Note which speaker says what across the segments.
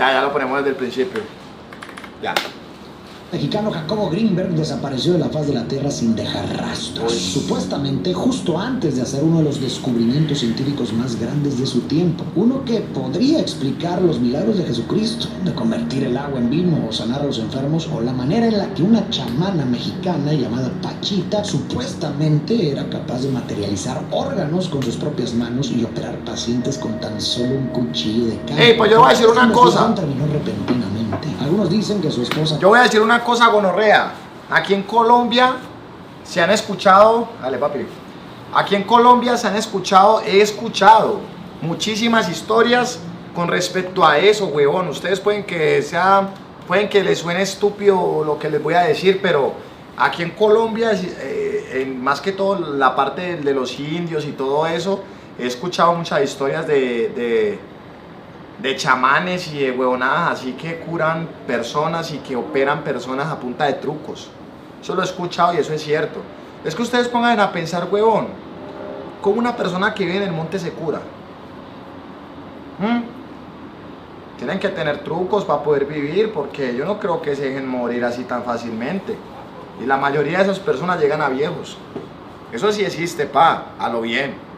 Speaker 1: Ya lo ponemos desde el principio. Ya.
Speaker 2: Mexicano Jacobo Greenberg desapareció de la faz de la Tierra sin dejar rastros. Supuestamente justo antes de hacer uno de los descubrimientos científicos más grandes de su tiempo. Uno que podría explicar los milagros de Jesucristo, de convertir el agua en vino o sanar a los enfermos, o la manera en la que una chamana mexicana llamada Pachita supuestamente era capaz de materializar órganos con sus propias manos y operar pacientes con tan solo un cuchillo de carne.
Speaker 1: Ey, pues yo voy a decir una cosa.
Speaker 2: Terminó repentinamente. Algunos dicen que su esposa...
Speaker 1: Yo voy a decir una cosa gonorrea. Aquí en Colombia se han escuchado... Dale, papi. Aquí en Colombia he escuchado muchísimas historias con respecto a eso, huevón. Ustedes pueden que les suene estúpido lo que les voy a decir, pero aquí en Colombia, más que todo la parte de los indios y todo eso, he escuchado muchas historias de chamanes y de huevonadas así que curan personas y que operan personas a punta de trucos. Eso lo he escuchado y eso es cierto. Es que ustedes pongan a pensar, huevón, ¿cómo una persona que vive en el monte se cura? Tienen que tener trucos para poder vivir, porque yo no creo que se dejen morir así tan fácilmente. Y la mayoría de esas personas llegan a viejos. Eso sí existe, a lo bien.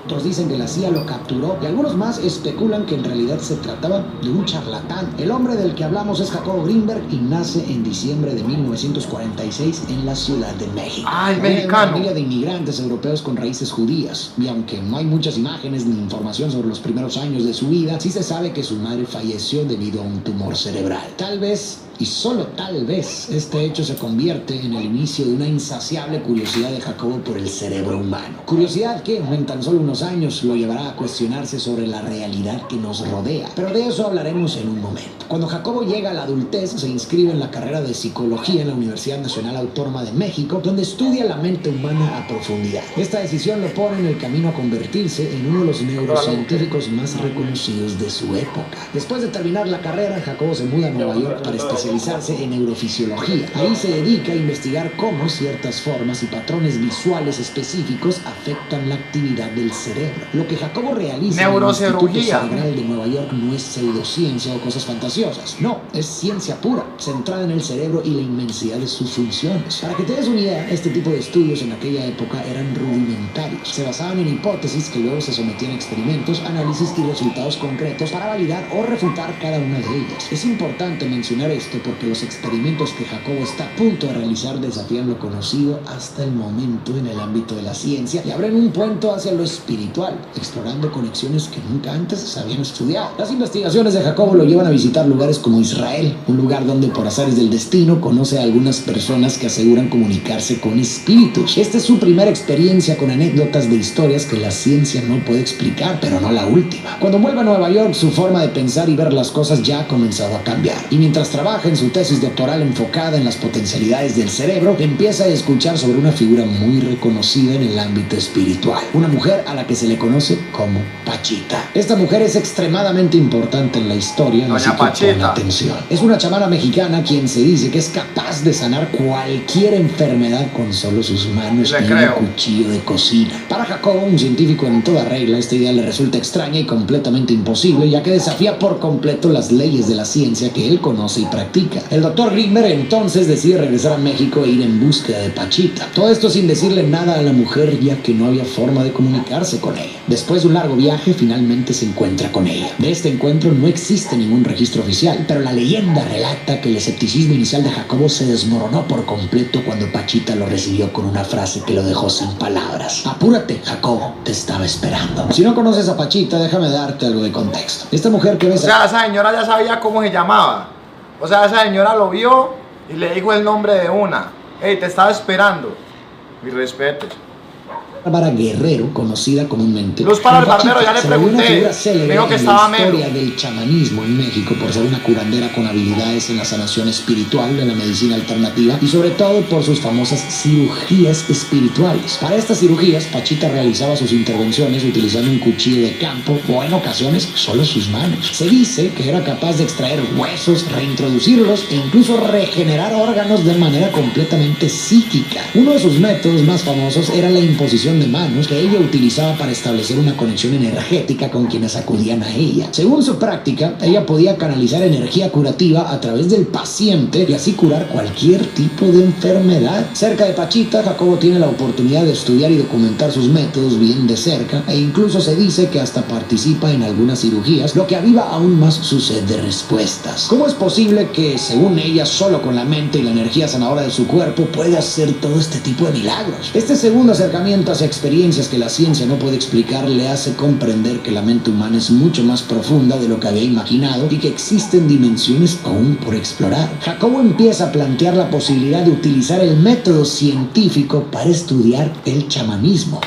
Speaker 2: Otros dicen que la CIA lo capturó y algunos más especulan que en realidad se trataba de un charlatán. El hombre del que hablamos es Jacobo Greenberg y nace en diciembre de 1946 en la Ciudad de México.
Speaker 1: ¡Ay, mexicano!
Speaker 2: Una familia de inmigrantes europeos con raíces judías. Y aunque no hay muchas imágenes ni información sobre los primeros años de su vida, sí se sabe que su madre falleció debido a un tumor cerebral. Tal vez, y solo tal vez, este hecho se convierte en el inicio de una insaciable curiosidad de Jacobo por el cerebro humano. Curiosidad que en tan solo unos años lo llevará a cuestionarse sobre la realidad que nos rodea. Pero de eso hablaremos en un momento. Cuando Jacobo llega a la adultez, se inscribe en la carrera de psicología en la Universidad Nacional Autónoma de México, donde estudia la mente humana a profundidad. Esta decisión lo pone en el camino a convertirse en uno de los neurocientíficos más reconocidos de su época. Después de terminar la carrera, Jacobo se muda a Nueva York para especializarse en neurofisiología. Ahí se dedica a investigar cómo ciertas formas y patrones visuales específicos afectan la actividad del cerebro. Lo que Jacobo realiza en el Instituto Cerebral de Nueva York no es pseudociencia o cosas fantasiosas. No, es ciencia pura, centrada en el cerebro y la inmensidad de sus funciones. Para que te des una idea, este tipo de estudios en aquella época eran rudimentarios. Se basaban en hipótesis que luego se sometían a experimentos, análisis y resultados concretos para validar o refutar cada una de ellas. Es importante mencionar esto porque los experimentos que Jacobo está a punto de realizar desafían lo conocido hasta el momento en el ámbito de la ciencia y abren un puente hacia lo espiritual, explorando conexiones que nunca antes se habían estudiado. Las investigaciones de Jacobo lo llevan a visitar lugares como Israel, un lugar donde por azares del destino conoce a algunas personas que aseguran comunicarse con espíritus. Esta es su primera experiencia con anécdotas de historias que la ciencia no puede explicar, pero no la última. Cuando vuelve a Nueva York, su forma de pensar y ver las cosas ya ha comenzado a cambiar. Y mientras trabaja en su tesis doctoral enfocada en las potencialidades del cerebro, empieza a escuchar sobre una figura muy reconocida en el ámbito espiritual. Una mujer a la que se le conoce como Pachita. Esta mujer es extremadamente importante en la historia, así que pon atención. Es una chamana mexicana quien se dice que es capaz de sanar cualquier enfermedad con solo sus manos y un cuchillo de cocina. Para Jacobo, un científico en toda regla, esta idea le resulta extraña y completamente imposible, ya que desafía por completo las leyes de la ciencia que él conoce y practica. El doctor Greenberg entonces decide regresar a México e ir en búsqueda de Pachita. Todo esto sin decirle nada a la mujer, ya que no había forma de comunicarse con ella. Después de un largo viaje, finalmente se encuentra con ella. De este encuentro no existe ningún registro oficial, pero la leyenda relata que el escepticismo inicial de Jacobo se desmoronó por completo cuando Pachita lo recibió con una frase que lo dejó sin palabras. Apúrate, Jacobo, te estaba esperando. Si no conoces a Pachita, déjame darte algo de contexto. Esta mujer que ves...
Speaker 1: O sea, esa señora ya sabía cómo se llamaba. O sea, esa señora lo vio y le dijo el nombre de una. Hey, te estaba esperando. Mis respetos.
Speaker 2: Bárbara Guerrero, conocida comúnmente.
Speaker 1: Luz para el barbero, ya le pregunté. Dijo que estaba
Speaker 2: la historia del chamanismo en México por ser una curandera con habilidades en la sanación espiritual de la medicina alternativa y sobre todo por sus famosas cirugías espirituales. Para estas cirugías, Pachita realizaba sus intervenciones utilizando un cuchillo de campo o en ocasiones solo sus manos. Se dice que era capaz de extraer huesos, reintroducirlos e incluso regenerar órganos de manera completamente psíquica. Uno de sus métodos más famosos era la imposición imposición de manos que ella utilizaba para establecer una conexión energética con quienes acudían a ella. Según su práctica, ella podía canalizar energía curativa a través del paciente y así curar cualquier tipo de enfermedad. Cerca de Pachita, Jacobo tiene la oportunidad de estudiar y documentar sus métodos bien de cerca, e incluso se dice que hasta participa en algunas cirugías, lo que aviva aún más su sed de respuestas. ¿Cómo es posible que, según ella, solo con la mente y la energía sanadora de su cuerpo puede hacer todo este tipo de milagros? Este segundo acercamiento hacia experiencias que la ciencia no puede explicar le hace comprender que la mente humana es mucho más profunda de lo que había imaginado y que existen dimensiones aún por explorar. Jacobo empieza a plantear la posibilidad de utilizar el método científico para estudiar el chamanismo.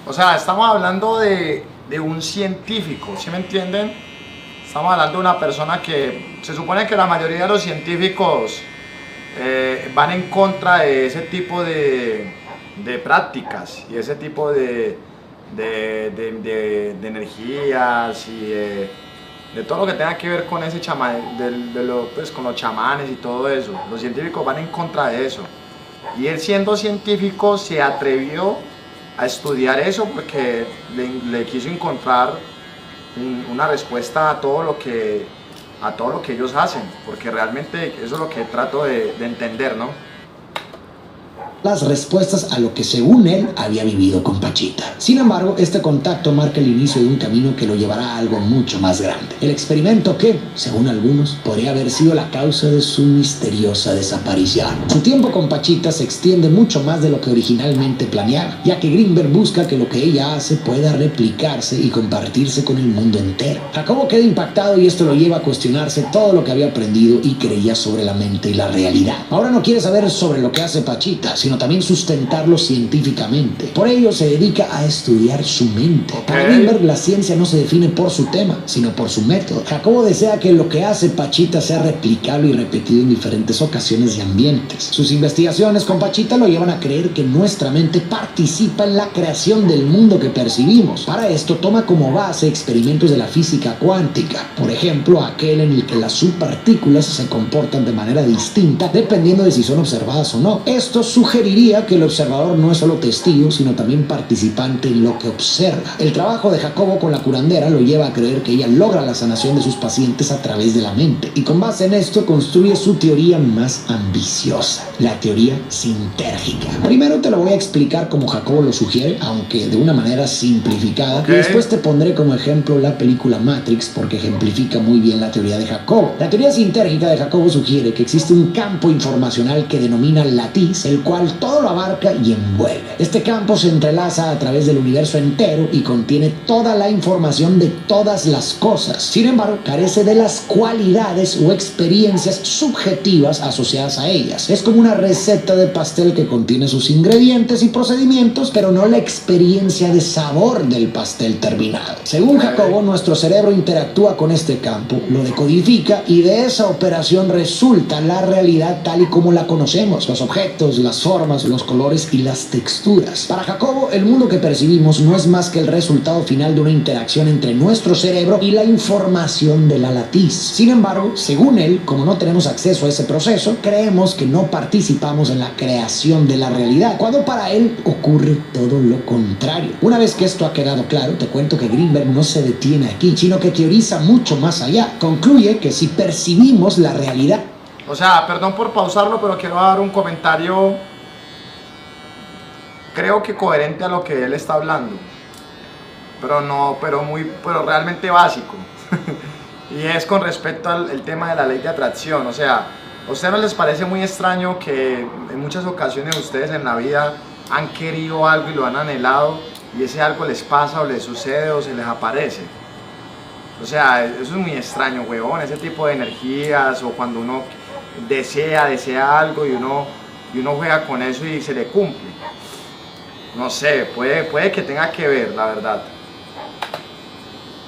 Speaker 1: O sea, estamos hablando de un científico, ¿sí me entienden? Estamos hablando de una persona que se supone que la mayoría de los científicos van en contra de ese tipo de prácticas y ese tipo de energías y de todo lo que tenga que ver con ese chamán, pues, con los chamanes y todo eso. Los científicos van en contra de eso. Y él, siendo científico, se atrevió a estudiar eso porque le quiso encontrar una respuesta a todo lo que ellos hacen, porque realmente eso es lo que trato de entender, ¿no?
Speaker 2: Las respuestas a lo que según él había vivido con Pachita. Sin embargo, este contacto marca el inicio de un camino que lo llevará a algo mucho más grande. El experimento que, según algunos, podría haber sido la causa de su misteriosa desaparición. Su tiempo con Pachita se extiende mucho más de lo que originalmente planeaba, ya que Greenberg busca que lo que ella hace pueda replicarse y compartirse con el mundo entero. Jacobo queda impactado y esto lo lleva a cuestionarse todo lo que había aprendido y creía sobre la mente y la realidad. Ahora no quiere saber sobre lo que hace Pachita, sino también sustentarlo científicamente. Por ello se dedica a estudiar su mente. Para Greenberg, la ciencia no se define por su tema, sino por su método. Jacobo desea que lo que hace Pachita sea replicable y repetido en diferentes ocasiones y ambientes. Sus investigaciones con Pachita lo llevan a creer que nuestra mente participa en la creación del mundo que percibimos. Para esto toma como base experimentos de la física cuántica, por ejemplo, aquel en el que las subpartículas se comportan de manera distinta dependiendo de si son observadas o no. Esto sugeriría que el observador no es solo testigo, sino también participante en lo que observa. El trabajo de Jacobo con la curandera lo lleva a creer que ella logra la sanación de sus pacientes a través de la mente, y con base en esto construye su teoría más ambiciosa, la teoría sintérgica. Primero te lo voy a explicar como Jacobo lo sugiere, aunque de una manera simplificada, y después te pondré como ejemplo la película Matrix, porque ejemplifica muy bien la teoría de Jacobo. La teoría sintérgica de Jacobo sugiere que existe un campo informacional que denomina latiz, el cual todo lo abarca y envuelve. Este campo se entrelaza a través del universo entero y contiene toda la información de todas las cosas. Sin embargo, carece de las cualidades o experiencias subjetivas asociadas a ellas. Es como una receta de pastel que contiene sus ingredientes y procedimientos, pero no la experiencia de sabor del pastel terminado. Según Jacobo, nuestro cerebro interactúa con este campo, lo decodifica y de esa operación resulta la realidad tal y como la conocemos. Los objetos, las formas, los colores y las texturas. Para Jacobo, el mundo que percibimos no es más que el resultado final de una interacción entre nuestro cerebro y la información de la latiz. Sin embargo, según él, como no tenemos acceso a ese proceso, creemos que no participamos en la creación de la realidad, cuando para él ocurre todo lo contrario. Una vez que esto ha quedado claro, te cuento que Greenberg no se detiene aquí, sino que teoriza mucho más allá. Concluye que si percibimos la realidad...
Speaker 1: O sea, perdón por pausarlo, pero quiero dar un comentario, creo que coherente a lo que él está hablando, pero realmente básico. Y es con respecto al tema de la ley de atracción. O sea, ¿a ustedes no les parece muy extraño que en muchas ocasiones ustedes en la vida han querido algo y lo han anhelado, y ese algo les pasa o les sucede o se les aparece? O sea, eso es muy extraño, huevón, ese tipo de energías, o cuando uno desea algo y uno juega con eso y se le cumple. No sé, puede que tenga que ver, la verdad.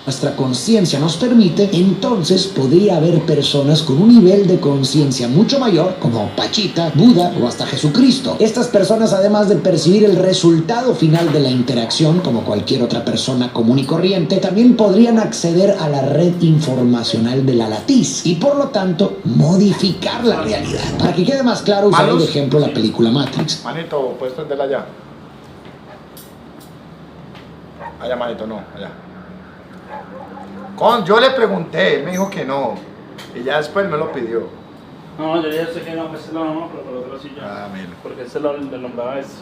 Speaker 2: Nuestra conciencia nos permite, entonces podría haber personas con un nivel de conciencia mucho mayor, como Pachita, Buda o hasta Jesucristo. Estas personas, además de percibir el resultado final de la interacción, como cualquier otra persona común y corriente, también podrían acceder a la red informacional de la latiz y por lo tanto modificar la realidad. Para que quede más claro, usaré de ejemplo la película Matrix.
Speaker 1: Manito, ¿puedes prenderla ya? Allá, manito, no, allá. Yo le pregunté, él me dijo que no. Y ya después me lo pidió.
Speaker 3: No, yo ya sé que no, ese no, pero por otro sí ya.
Speaker 1: Ah, mira.
Speaker 3: Porque ese lo nombraba ese.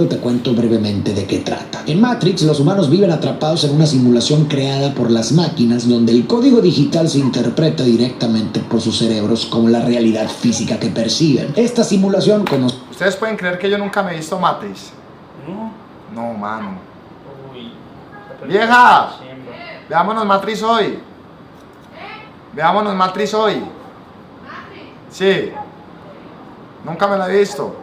Speaker 2: Te cuento brevemente de qué trata. En Matrix, los humanos viven atrapados en una simulación creada por las máquinas donde el código digital se interpreta directamente por sus cerebros como la realidad física que perciben. Esta simulación
Speaker 1: ¿Ustedes pueden creer que yo nunca me he visto Matrix?
Speaker 3: No.
Speaker 1: No, mano.
Speaker 3: Uy.
Speaker 1: ¡Vieja! Veámonos Matrix hoy. Veámonos Matrix hoy. Sí. Nunca me la he visto.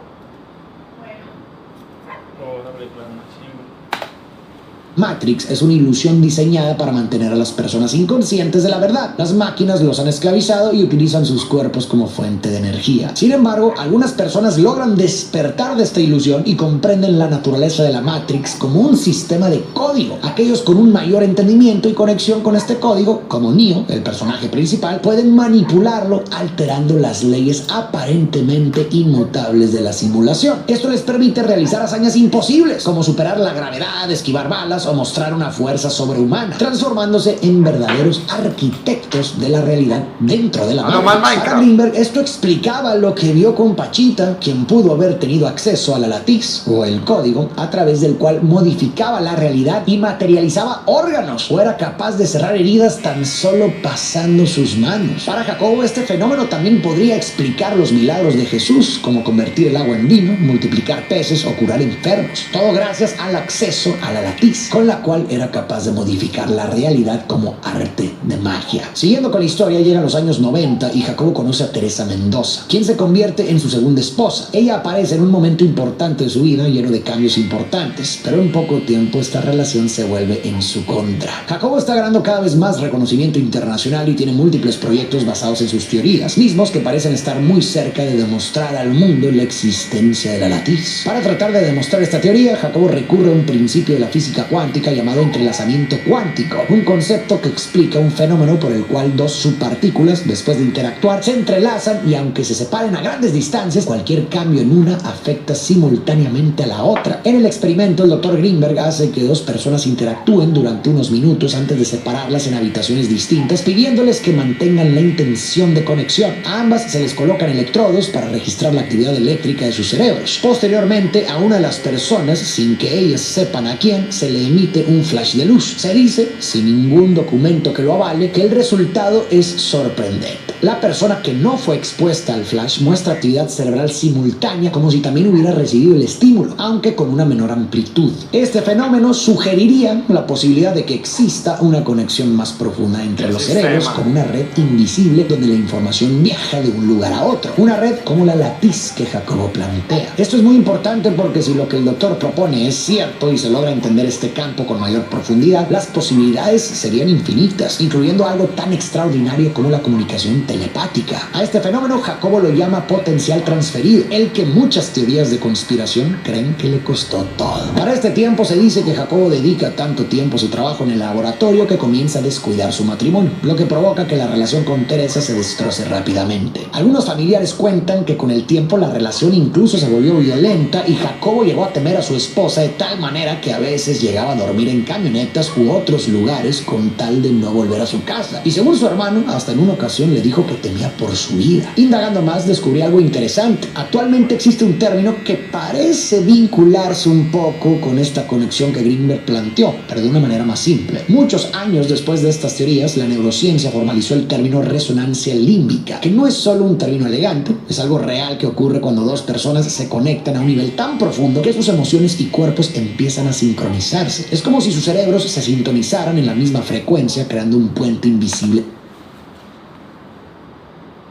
Speaker 2: Matrix es una ilusión diseñada para mantener a las personas inconscientes de la verdad. Las máquinas los han esclavizado y utilizan sus cuerpos como fuente de energía. Sin embargo, algunas personas logran despertar de esta ilusión y comprenden la naturaleza de la Matrix como un sistema de código. Aquellos con un mayor entendimiento y conexión con este código, como Neo, el personaje principal, pueden manipularlo alterando las leyes aparentemente inmutables de la simulación. Esto les permite realizar hazañas imposibles, como superar la gravedad, esquivar balas o mostrar una fuerza sobrehumana, transformándose en verdaderos arquitectos de la realidad dentro de la Matrix. Para Greenberg, esto explicaba lo que vio con Pachita, quien pudo haber tenido acceso a la latiz o el código a través del cual modificaba la realidad y materializaba órganos, o era capaz de cerrar heridas tan solo pasando sus manos. Para Jacobo, este fenómeno también podría explicar los milagros de Jesús, como convertir el agua en vino, multiplicar peces o curar enfermos, todo gracias al acceso a la latiz, con la cual era capaz de modificar la realidad como arte de magia. Siguiendo con la historia, llegan los años 90 y Jacobo conoce a Teresa Mendoza, quien se convierte en su segunda esposa. Ella aparece en un momento importante de su vida, lleno de cambios importantes, pero en poco tiempo esta relación se vuelve en su contra. Jacobo está ganando cada vez más reconocimiento internacional y tiene múltiples proyectos basados en sus teorías, mismos que parecen estar muy cerca de demostrar al mundo la existencia de la latiz. Para tratar de demostrar esta teoría, Jacobo recurre a un principio de la física cuántica llamado entrelazamiento cuántico, un concepto que explica un fenómeno por el cual dos subpartículas, después de interactuar, se entrelazan y aunque se separen a grandes distancias, cualquier cambio en una afecta simultáneamente a la otra. En el experimento, el Dr. Greenberg hace que dos personas interactúen durante unos minutos antes de separarlas en habitaciones distintas, pidiéndoles que mantengan la intención de conexión. A ambas se les colocan electrodos para registrar la actividad eléctrica de sus cerebros. Posteriormente, a una de las personas, sin que ellas sepan a quién, se le emite un flash de luz. Se dice, sin ningún documento que lo avale, que el resultado es sorprendente. La persona que no fue expuesta al flash muestra actividad cerebral simultánea como si también hubiera recibido el estímulo, aunque con una menor amplitud. Este fenómeno sugeriría la posibilidad de que exista una conexión más profunda entre los cerebros, como una red invisible donde la información viaja de un lugar a otro. Una red como la latiz que Jacobo plantea. Esto es muy importante porque si lo que el doctor propone es cierto y se logra entender este campo con mayor profundidad, las posibilidades serían infinitas, incluyendo algo tan extraordinario como la comunicación telepática. A este fenómeno Jacobo lo llama potencial transferido, el que muchas teorías de conspiración creen que le costó todo. Para este tiempo se dice que Jacobo dedica tanto tiempo a su trabajo en el laboratorio que comienza a descuidar su matrimonio, lo que provoca que la relación con Teresa se destroce rápidamente. Algunos familiares cuentan que con el tiempo la relación incluso se volvió violenta y Jacobo llegó a temer a su esposa de tal manera que a veces llegaba a dormir en camionetas u otros lugares con tal de no volver a su casa. Y según su hermano, hasta en una ocasión le dijo que temía por su vida. Indagando más, descubrí algo interesante. Actualmente existe un término que parece vincularse un poco con esta conexión que Greenberg planteó, pero de una manera más simple. Muchos años después de estas teorías, la neurociencia formalizó el término resonancia límbica, que no es solo un término elegante, es algo real que ocurre cuando dos personas se conectan a un nivel tan profundo que sus emociones y cuerpos empiezan a sincronizarse. Es como si sus cerebros se sintonizaran en la misma frecuencia, creando un puente invisible.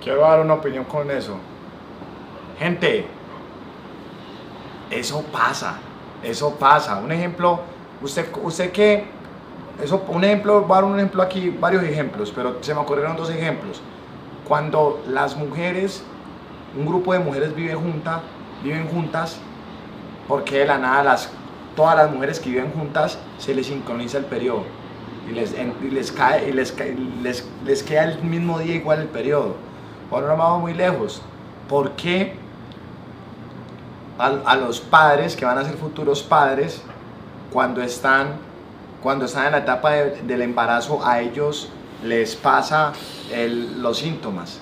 Speaker 1: Quiero dar una opinión con eso. Gente, eso pasa. Un ejemplo, usted que, un ejemplo, voy a dar un ejemplo aquí, varios ejemplos, pero se me ocurrieron dos ejemplos. Cuando las mujeres, un grupo de mujeres viven juntas, porque de la nada todas las mujeres que viven juntas se les sincroniza el periodo y les queda el mismo día igual el periodo. Ahora no vamos muy lejos. ¿Por qué a los padres que van a ser futuros padres cuando están en la etapa del embarazo, a ellos les pasa los síntomas.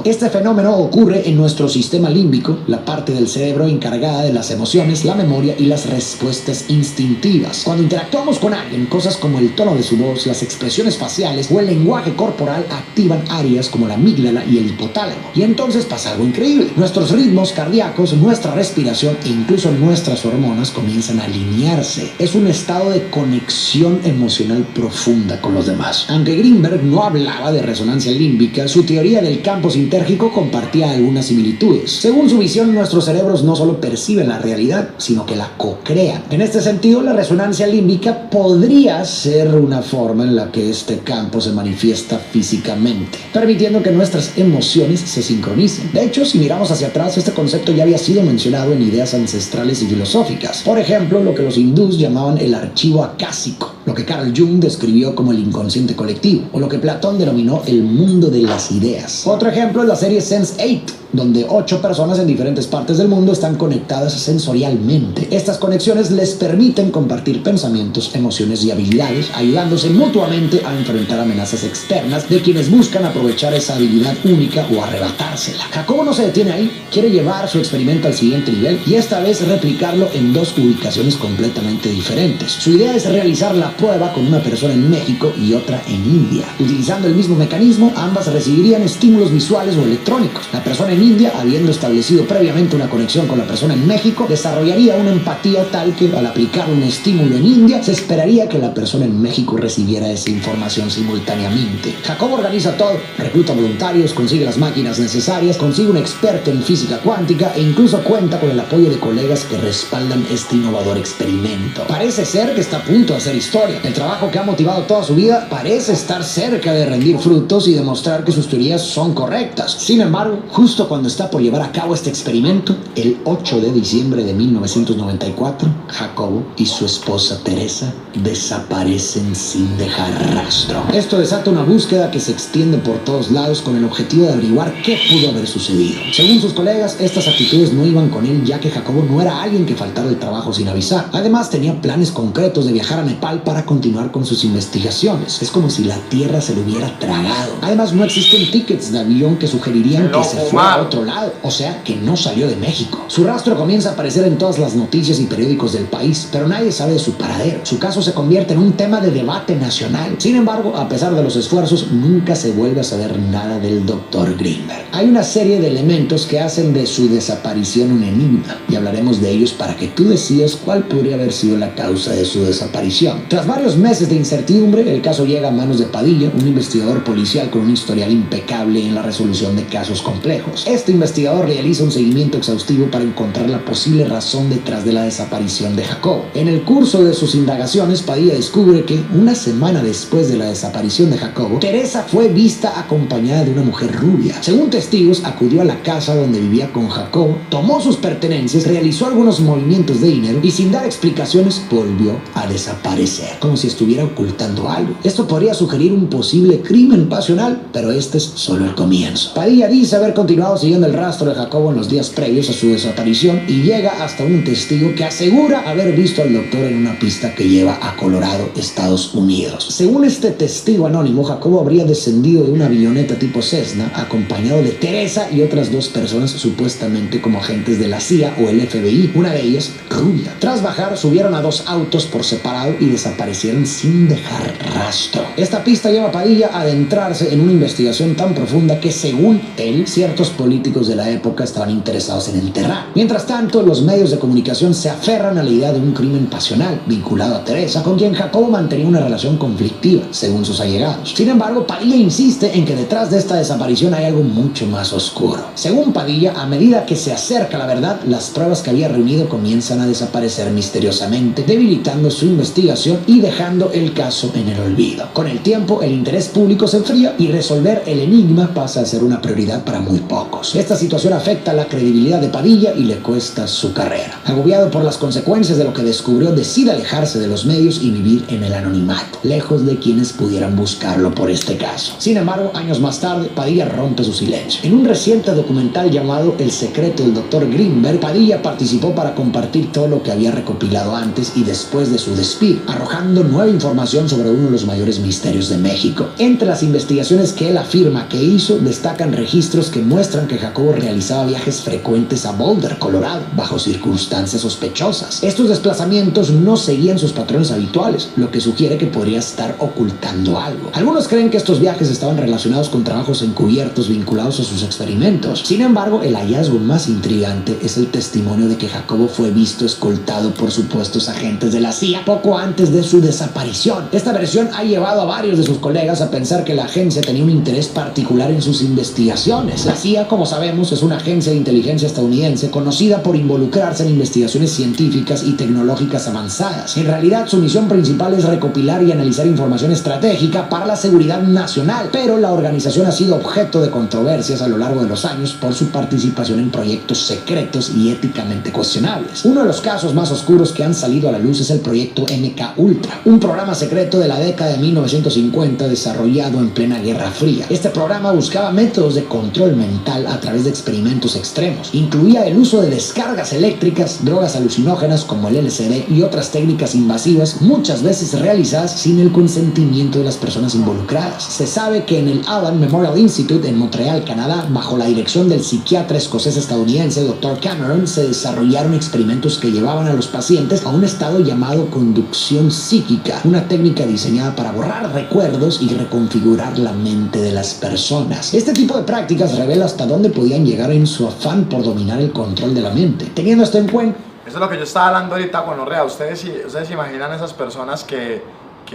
Speaker 2: Este fenómeno ocurre en nuestro sistema límbico, la parte del cerebro encargada de las emociones, la memoria y las respuestas instintivas. Cuando interactuamos con alguien, cosas como el tono de su voz, las expresiones faciales o el lenguaje corporal activan áreas como la amígdala y el hipotálamo. Y entonces pasa algo increíble. Nuestros ritmos cardíacos, nuestra respiración e incluso nuestras hormonas comienzan a alinearse. Es un estado de conexión emocional profunda con los demás. Aunque Greenberg no hablaba de resonancia límbica, su teoría del campo sintérgico compartía algunas similitudes. Según su visión, nuestros cerebros no solo perciben la realidad, sino que la co-crean. En este sentido, la resonancia límbica podría ser una forma en la que este campo se manifiesta físicamente, permitiendo que nuestras emociones se sincronicen. De hecho, si miramos hacia atrás, este concepto ya había sido mencionado en ideas ancestrales y filosóficas. Por ejemplo, lo que los hindús llamaban el archivo acásico, lo que Carl Jung describió como el inconsciente colectivo, o lo que Platón denominó el mundo de las ideas. Otro ejemplo es la serie Sense8, donde 8 personas en diferentes partes del mundo están conectadas sensorialmente. Estas conexiones les permiten compartir pensamientos, emociones y habilidades, ayudándose mutuamente a enfrentar amenazas externas de quienes buscan aprovechar esa habilidad única o arrebatársela. Jacobo no se detiene ahí, quiere llevar su experimento al siguiente nivel y esta vez replicarlo en 2 ubicaciones completamente diferentes. Su idea es realizar la prueba con una persona en México y otra en India. Utilizando el mismo mecanismo, ambas recibirían estímulos visuales o electrónicos. La persona en India, habiendo establecido previamente una conexión con la persona en México, desarrollaría una empatía tal que al aplicar un estímulo en India, se esperaría que la persona en México recibiera esa información simultáneamente. Jacobo organiza todo, recluta voluntarios, consigue las máquinas necesarias, consigue un experto en física cuántica e incluso cuenta con el apoyo de colegas que respaldan este innovador experimento. Parece ser que está a punto de hacer historia. El trabajo que ha motivado toda su vida parece estar cerca de rendir frutos y demostrar que sus teorías son correctas. Sin embargo, justo cuando está por llevar a cabo este experimento, el 8 de diciembre de 1994, Jacobo y su esposa Teresa desaparecen sin dejar rastro. Esto desata una búsqueda que se extiende por todos lados con el objetivo de averiguar qué pudo haber sucedido. Según sus colegas, estas actitudes no iban con él, ya que Jacobo no era alguien que faltara el trabajo sin avisar. Además, tenía planes concretos de viajar a Nepal para continuar con sus investigaciones. Es como si la tierra se lo hubiera tragado. Además, no existen tickets de avión que sugerirían que se fue a otro lado, o sea, que no salió de México. Su rastro comienza a aparecer en todas las noticias y periódicos del país, pero nadie sabe de su paradero. Su caso se convierte en un tema de debate nacional. Sin embargo, a pesar de los esfuerzos, nunca se vuelve a saber nada del Dr. Greenberg. Hay una serie de elementos que hacen de su desaparición un enigma, y hablaremos de ellos para que tú decidas cuál podría haber sido la causa de su desaparición. Tras varios meses de incertidumbre, el caso llega a manos de Padilla, un investigador policial con un historial impecable en la resolución de casos complejos. Este investigador realiza un seguimiento exhaustivo para encontrar la posible razón detrás de la desaparición de Jacobo. En el curso de sus indagaciones, Padilla descubre que una semana después de la desaparición de Jacobo, Teresa fue vista acompañada de una mujer rubia. Según testigos, acudió a la casa donde vivía con Jacobo, tomó sus pertenencias, realizó algunos movimientos de dinero y sin dar explicaciones volvió a desaparecer, como si estuviera ocultando algo. Esto podría sugerir un posible crimen pasional, pero este es solo el comienzo. Padilla dice haber continuado siguiendo el rastro de Jacobo en los días previos a su desaparición y llega hasta un testigo que asegura haber visto al doctor en una pista que lleva a Colorado, Estados Unidos. Según este testigo anónimo, Jacobo habría descendido de una avioneta tipo Cessna acompañado de Teresa y otras 2 personas supuestamente como agentes de la CIA o el FBI, una de ellas rubia. Tras bajar, subieron a 2 autos por separado y desaparecieron sin dejar rastro. Esta pista lleva a Padilla a adentrarse en una investigación tan profunda que, según él, ciertos políticos de la época estaban interesados en enterrar. Mientras tanto, los medios de comunicación se aferran a la idea de un crimen pasional vinculado a Teresa, con quien Jacobo mantenía una relación conflictiva, según sus allegados. Sin embargo, Padilla insiste en que detrás de esta desaparición hay algo mucho más oscuro. Según Padilla, a medida que se acerca la verdad, las pruebas que había reunido comienzan a desaparecer misteriosamente, debilitando su investigación y dejando el caso en el olvido. Con el tiempo, el interés público se enfría y resolver el enigma pasa a ser una prioridad para muy pocos. pocos. Esta situación afecta la credibilidad de Padilla y le cuesta su carrera. Agobiado por las consecuencias de lo que descubrió, decide alejarse de los medios y vivir en el anonimato, lejos de quienes pudieran buscarlo por este caso. Sin embargo, años más tarde, Padilla rompe su silencio. En un reciente documental llamado El secreto del Dr. Greenberg, Padilla participó para compartir todo lo que había recopilado antes y después de su despido, arrojando nueva información sobre uno de los mayores misterios de México. Entre las investigaciones que él afirma que hizo, destacan registros que muestran que Jacobo realizaba viajes frecuentes a Boulder, Colorado, bajo circunstancias sospechosas. Estos desplazamientos no seguían sus patrones habituales, lo que sugiere que podría estar ocultando algo. Algunos creen que estos viajes estaban relacionados con trabajos encubiertos vinculados a sus experimentos. Sin embargo, el hallazgo más intrigante es el testimonio de que Jacobo fue visto escoltado por supuestos agentes de la CIA poco antes de su desaparición. Esta versión ha llevado a varios de sus colegas a pensar que la agencia tenía un interés particular en sus investigaciones. La CIA, como sabemos, es una agencia de inteligencia estadounidense conocida por involucrarse en investigaciones científicas y tecnológicas avanzadas. En realidad, su misión principal es recopilar y analizar información estratégica para la seguridad nacional, pero la organización ha sido objeto de controversias a lo largo de los años por su participación en proyectos secretos y éticamente cuestionables. Uno de los casos más oscuros que han salido a la luz es el proyecto MK Ultra, un programa secreto de la década de 1950 desarrollado en plena Guerra Fría. Este programa buscaba métodos de control mental a través de experimentos extremos. Incluía el uso de descargas eléctricas, drogas alucinógenas como el LSD y otras técnicas invasivas, muchas veces realizadas sin el consentimiento de las personas involucradas. Se sabe que en el Allen Memorial Institute en Montreal, Canadá, bajo la dirección del psiquiatra escocés estadounidense Dr. Cameron, se desarrollaron experimentos que llevaban a los pacientes a un estado llamado conducción psíquica, una técnica diseñada para borrar recuerdos y reconfigurar la mente de las personas. Este tipo de prácticas revela hasta dónde podían llegar en su afán por dominar el control de la mente. Teniendo esto en cuenta,
Speaker 1: eso es lo que yo estaba hablando ahorita con Orrea. Ustedes se imaginan esas personas que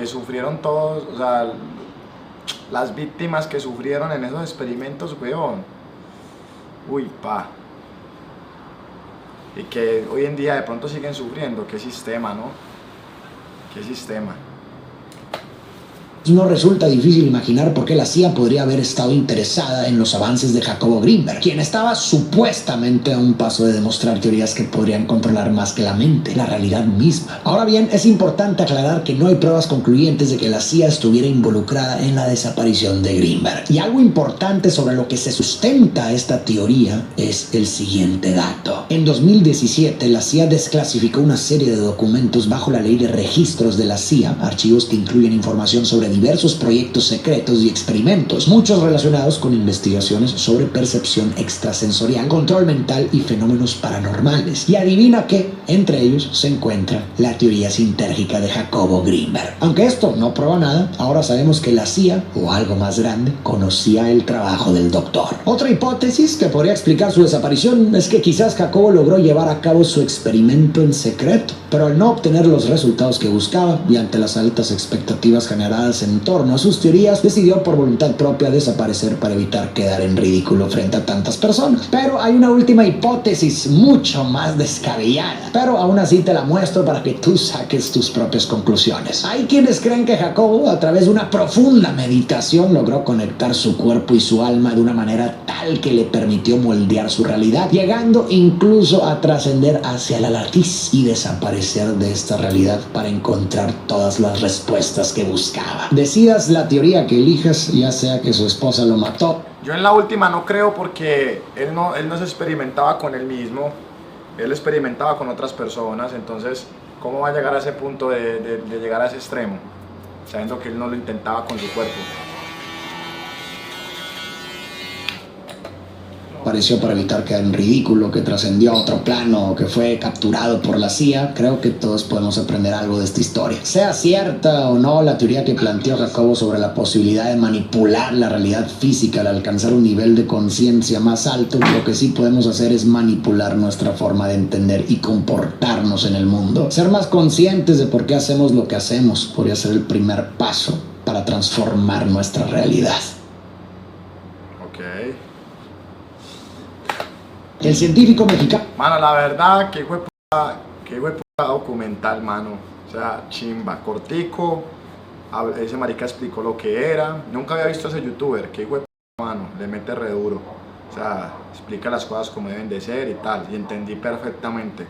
Speaker 1: sufrieron todos, o sea, las víctimas que sufrieron en esos experimentos, weón. Uy, pa. Y que hoy en día de pronto siguen sufriendo. Qué sistema, ¿no? Qué sistema.
Speaker 2: no resulta difícil imaginar por qué la CIA podría haber estado interesada en los avances de Jacobo Greenberg, quien estaba supuestamente a un paso de demostrar teorías que podrían controlar más que la mente, la realidad misma. Ahora bien, es importante aclarar que no hay pruebas concluyentes de que la CIA estuviera involucrada en la desaparición de Greenberg. Y algo importante sobre lo que se sustenta esta teoría es el siguiente dato. En 2017, la CIA desclasificó una serie de documentos bajo la ley de registros de la CIA, archivos que incluyen información sobre diversos proyectos secretos y experimentos, muchos relacionados con investigaciones sobre percepción extrasensorial, control mental y fenómenos paranormales. Y adivina qué, entre ellos se encuentra la teoría sintérgica de Jacobo Greenberg. Aunque esto no prueba nada, ahora sabemos que la CIA, o algo más grande, conocía el trabajo del doctor. Otra hipótesis que podría explicar su desaparición es que quizás Jacobo logró llevar a cabo su experimento en secreto, pero al no obtener los resultados que buscaba y ante las altas expectativas generadas en torno a sus teorías, decidió por voluntad propia desaparecer para evitar quedar en ridículo frente a tantas personas. Pero hay una última hipótesis mucho más descabellada, pero aún así te la muestro para que tú saques tus propias conclusiones. Hay quienes creen que Jacobo, a través de una profunda meditación, logró conectar su cuerpo y su alma de una manera tal que le permitió moldear su realidad, llegando incluso a trascender hacia la latiz y desaparecer de esta realidad para encontrar todas las respuestas que buscaba. Decidas la teoría que elijas, ya sea que su esposa lo mató.
Speaker 1: Yo en la última no creo, porque él no se experimentaba con él mismo, él experimentaba con otras personas. Entonces, ¿cómo va a llegar a ese punto de llegar a ese extremo, sabiendo que él no lo intentaba con su cuerpo?
Speaker 2: Apareció para evitar quedar en ridículo, que trascendió a otro plano, que fue capturado por la CIA. Creo que todos podemos aprender algo de esta historia. Sea cierta o no la teoría que planteó Jacobo sobre la posibilidad de manipular la realidad física al alcanzar un nivel de conciencia más alto, lo que sí podemos hacer es manipular nuestra forma de entender y comportarnos en el mundo. Ser más conscientes de por qué hacemos lo que hacemos podría ser el primer paso para transformar nuestra realidad. El científico mexicano...
Speaker 1: Mano, la verdad, que fue puta documental, mano. O sea, chimba, cortico. Ese marica explicó lo que era. Nunca había visto a ese youtuber. Que mano, le mete re duro. O sea, explica las cosas como deben de ser y tal, y entendí perfectamente.